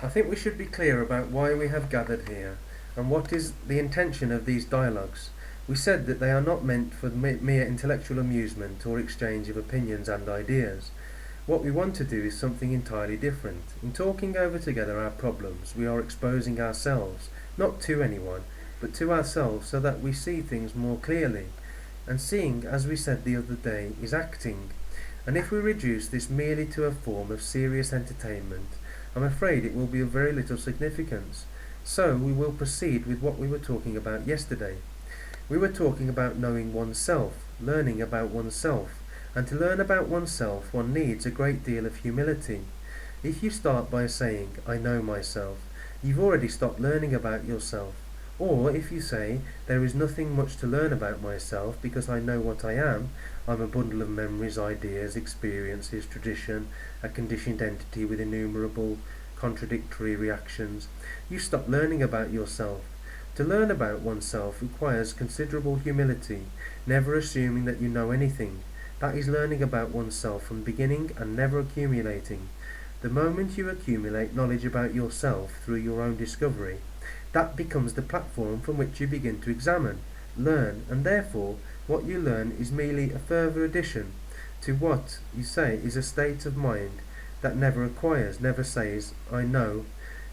I think we should be clear about why we have gathered here, and what is the intention of these dialogues. We said that they are not meant for mere intellectual amusement or exchange of opinions and ideas. What we want to do is something entirely different. In talking over together our problems, we are exposing ourselves, not to anyone, but to ourselves, so that we see things more clearly. And seeing, as we said the other day, is acting. And if we reduce this merely to a form of serious entertainment, I'm afraid it will be of very little significance. So we will proceed with what we were talking about yesterday. We were talking about knowing oneself, learning about oneself, and to learn about oneself one needs a great deal of humility. If you start by saying, I know myself, you've already stopped learning about yourself. Or if you say, there is nothing much to learn about myself because I know what I am, I'm a bundle of memories, ideas, experiences, tradition, a conditioned entity with innumerable contradictory reactions, you stop learning about yourself. To learn about oneself requires considerable humility, never assuming that you know anything. That is learning about oneself from beginning and never accumulating. The moment you accumulate knowledge about yourself through your own discovery, that becomes the platform from which you begin to examine, learn, and therefore what you learn is merely a further addition to what you say is a state of mind that never acquires, never says, I know.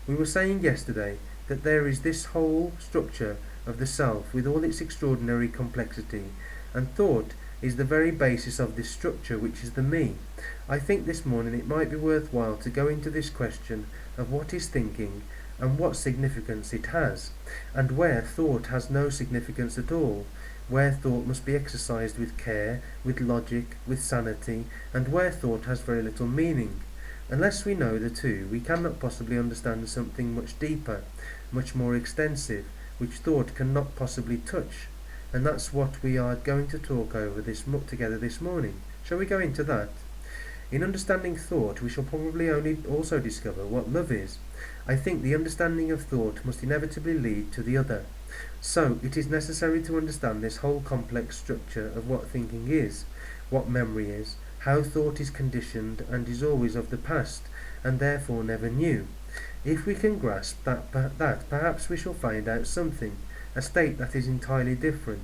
We were saying yesterday that there is this whole structure of the self with all its extraordinary complexity, and thought is the very basis of this structure, which is the me. I think this morning it might be worthwhile to go into this question of what is thinking and what significance it has, and where thought has no significance at all, where thought must be exercised with care, with logic, with sanity, and where thought has very little meaning. Unless we know the two, we cannot possibly understand something much deeper, much more extensive, which thought cannot possibly touch. And that's what we are going to talk over together this morning. Shall we go into that? In understanding thought, we shall probably only also discover what love is. I think the understanding of thought must inevitably lead to the other. So it is necessary to understand this whole complex structure of what thinking is, what memory is, how thought is conditioned and is always of the past, and therefore never new. If we can grasp that, perhaps we shall find out something, a state that is entirely different.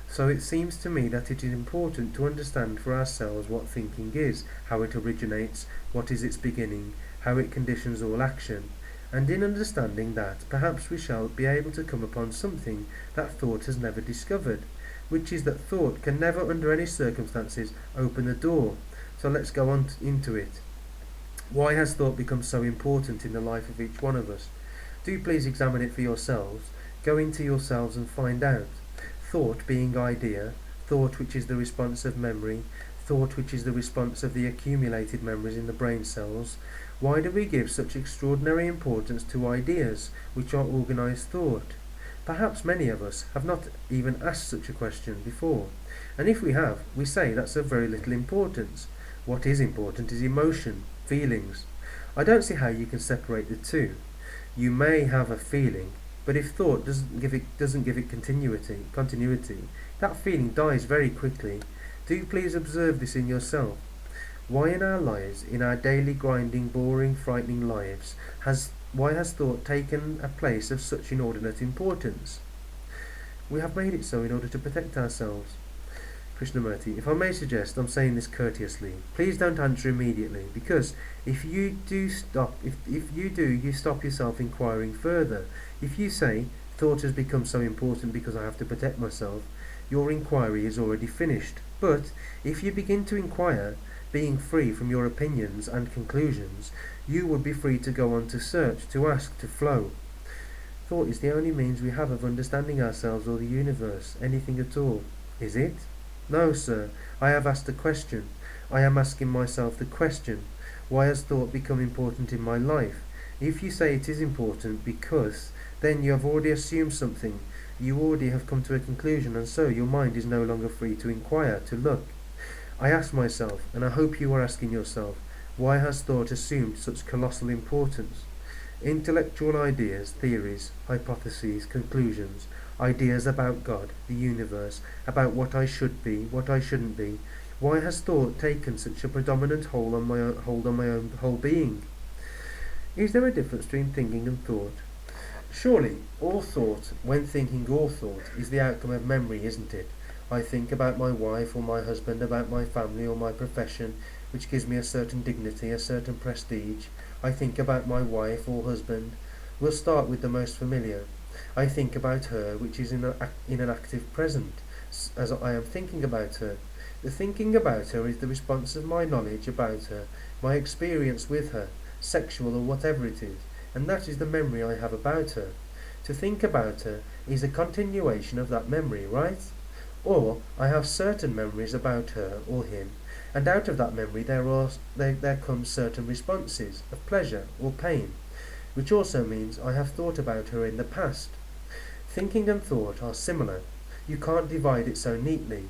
So it seems to me that it is important to understand for ourselves what thinking is, how it originates, what is its beginning, how it conditions all action. And in understanding that, perhaps we shall be able to come upon something that thought has never discovered, which is that thought can never under any circumstances open the door. So let's go on into it. Why has thought become so important in the life of each one of us? Do please examine it for yourselves, go into yourselves and find out. Thought being idea, thought which is the response of memory, thought which is the response of the accumulated memories in the brain cells. Why do we give such extraordinary importance to ideas, which are organized thought? Perhaps many of us have not even asked such a question before, and if we have, we say that's of very little importance. What is important is emotion, feelings. I don't see how you can separate the two. You may have a feeling, but if thought doesn't give it continuity, that feeling dies very quickly. Do please observe this in yourself. Why in our lives, in our daily grinding, boring, frightening lives, why has thought taken a place of such inordinate importance? We have made it so in order to protect ourselves. Krishnamurti, if I may suggest, I'm saying this courteously, please don't answer immediately, because if you do, you stop yourself inquiring further. If you say, thought has become so important because I have to protect myself, your inquiry is already finished. But if you begin to inquire, being free from your opinions and conclusions, you would be free to go on to search, to ask, to flow. Thought is the only means we have of understanding ourselves or the universe, anything at all. Is it? No, sir. I have asked a question. I am asking myself the question. Why has thought become important in my life? If you say it is important because, then you have already assumed something. You already have come to a conclusion, and so your mind is no longer free to inquire, to look. I ask myself, and I hope you are asking yourself, why has thought assumed such colossal importance? Intellectual ideas, theories, hypotheses, conclusions, ideas about God, the universe, about what I should be, what I shouldn't be. Why has thought taken such a predominant hold on my own whole being? Is there a difference between thinking and thought? Surely, all thought, when thinking all thought, is the outcome of memory, isn't it? I think about my wife or my husband, about my family or my profession, which gives me a certain dignity, a certain prestige. I think about my wife or husband. We'll start with the most familiar. I think about her, which is in an active present, as I am thinking about her. The thinking about her is the response of my knowledge about her, my experience with her, sexual or whatever it is, and that is the memory I have about her. To think about her is a continuation of that memory, right? Or I have certain memories about her or him, and out of that memory there come certain responses of pleasure or pain, which also means I have thought about her in the past. Thinking and thought are similar. You can't divide it so neatly.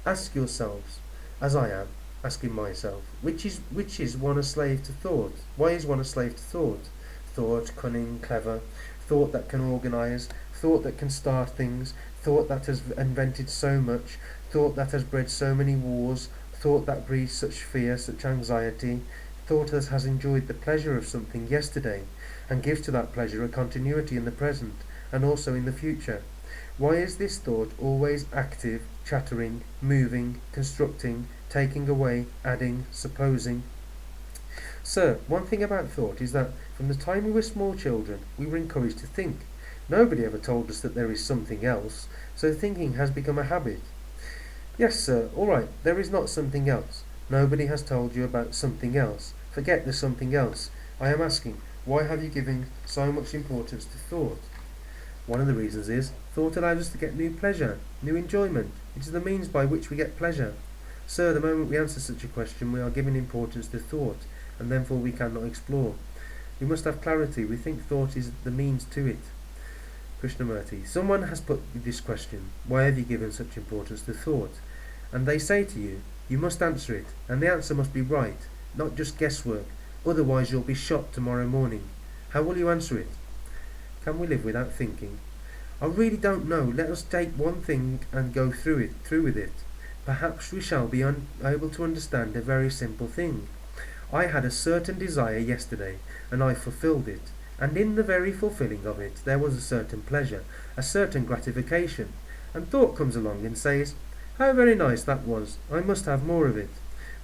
Ask yourselves, as I am asking myself, which is one a slave to thought? Why is one a slave to thought? Thought, cunning, clever, thought that can organise, thought that can start things, thought that has invented so much, thought that has bred so many wars, thought that breeds such fear, such anxiety, thought that has enjoyed the pleasure of something yesterday, and gives to that pleasure a continuity in the present, and also in the future. Why is this thought always active, chattering, moving, constructing, taking away, adding, supposing? Sir, one thing about thought is that from the time we were small children, we were encouraged to think. Nobody ever told us that there is something else, so thinking has become a habit. Yes, sir, all right, there is not something else. Nobody has told you about something else. Forget the something else. I am asking, why have you given so much importance to thought? One of the reasons is, thought allows us to get new pleasure, new enjoyment. It is the means by which we get pleasure. Sir, the moment we answer such a question, we are giving importance to thought, and therefore we cannot explore. We must have clarity. We think thought is the means to it. Krishnamurti, someone has put this question, why have you given such importance to thought? And they say to you, you must answer it, and the answer must be right, not just guesswork, otherwise you'll be shot tomorrow morning. How will you answer it? Can we live without thinking? I really don't know. Let us take one thing and go through with it. Perhaps we shall be able to understand a very simple thing. I had a certain desire yesterday, and I fulfilled it, and in the very fulfilling of it there was a certain pleasure, a certain gratification, and thought comes along and says, how very nice that was, I must have more of it.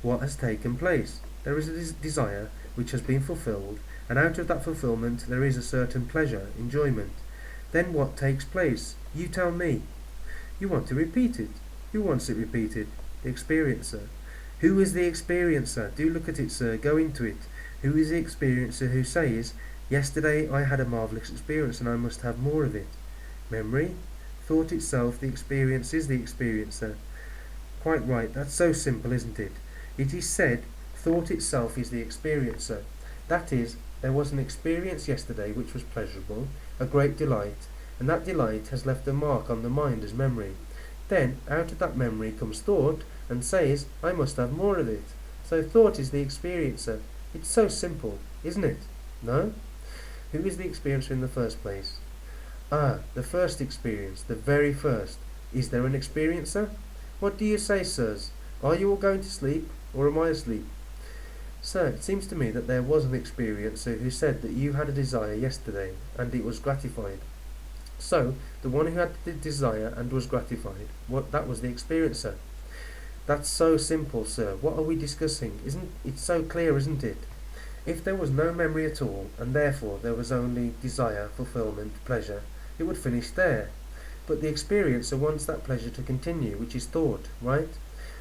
What has taken place? There is a desire which has been fulfilled, and out of that fulfilment there is a certain pleasure, enjoyment. Then what takes place? You tell me. You want to repeat it. Who wants it repeated? The experiencer. Who is the experiencer? Do look at it, sir. Go into it. Who is the experiencer who says, yesterday I had a marvellous experience and I must have more of it? Memory? Thought itself, the experience is the experiencer. Quite right. That's so simple, isn't it? It is said, thought itself is the experiencer. That is, there was an experience yesterday which was pleasurable, a great delight, and that delight has left a mark on the mind as memory. Then, out of that memory comes thought, and says, I must have more of it. So thought is the experiencer. It's so simple, isn't it? No? Who is the experiencer in the first place? Ah, the first experience, the very first. Is there an experiencer? What do you say, sirs? Are you all going to sleep, or am I asleep? Sir, it seems to me that there was an experiencer who said that you had a desire yesterday, and it was gratified. So, the one who had the desire and was gratified, that was the experiencer. That's so simple, sir. What are we discussing? Isn't it so clear, isn't it? If there was no memory at all, and therefore there was only desire, fulfillment, pleasure, it would finish there. But the experiencer wants that pleasure to continue, which is thought, right?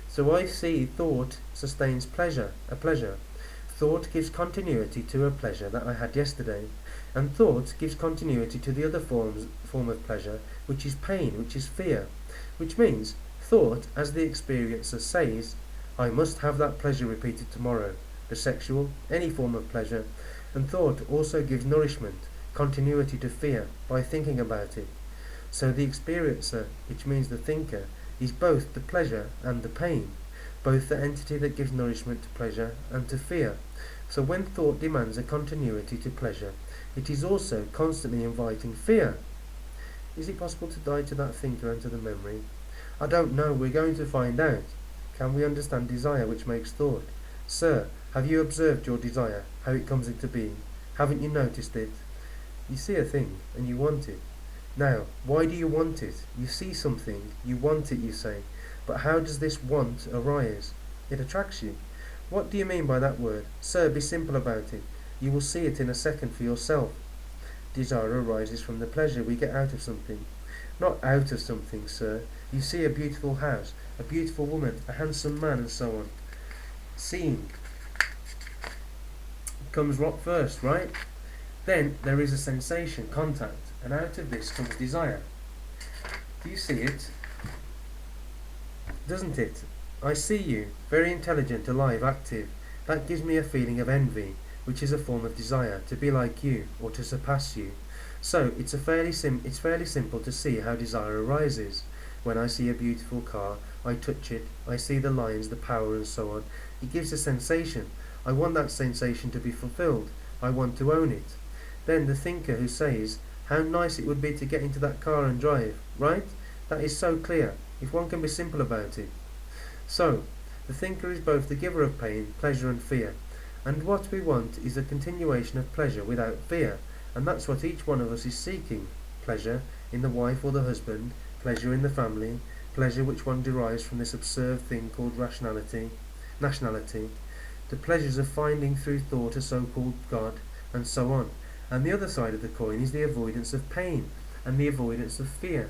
So I see thought sustains pleasure, a pleasure. Thought gives continuity to a pleasure that I had yesterday, and thought gives continuity to the other form of pleasure, which is pain, which is fear, which means thought, as the experiencer says, I must have that pleasure repeated tomorrow, the sexual, any form of pleasure, and thought also gives nourishment, continuity to fear, by thinking about it. So the experiencer, which means the thinker, is both the pleasure and the pain, both the entity that gives nourishment to pleasure and to fear. So when thought demands a continuity to pleasure, it is also constantly inviting fear. Is it possible to die to that thinker and to the memory? I don't know, we're going to find out. Can we understand desire which makes thought? Sir, have you observed your desire, how it comes into being? Haven't you noticed it? You see a thing, and you want it. Now, why do you want it? You see something, you want it, you say. But how does this want arise? It attracts you. What do you mean by that word? Sir, be simple about it. You will see it in a second for yourself. Desire arises from the pleasure we get out of something. Not out of something, sir. You see a beautiful house, a beautiful woman, a handsome man, and so on. Seeing comes what first, right? Then there is a sensation, contact, and out of this comes desire. Do you see it? Doesn't it? I see you, very intelligent, alive, active. That gives me a feeling of envy, which is a form of desire, to be like you, or to surpass you. So it's fairly simple to see how desire arises. When I see a beautiful car, I touch it, I see the lines, the power, and so on. It gives a sensation. I want that sensation to be fulfilled. I want to own it. Then the thinker who says, how nice it would be to get into that car and drive, right? That is so clear, if one can be simple about it. So, the thinker is both the giver of pain, pleasure and fear. And what we want is a continuation of pleasure without fear, and that's what each one of us is seeking. Pleasure in the wife or the husband, pleasure in the family, pleasure which one derives from this absurd thing called nationality, the pleasures of finding through thought a so-called God, and so on. And the other side of the coin is the avoidance of pain, and the avoidance of fear.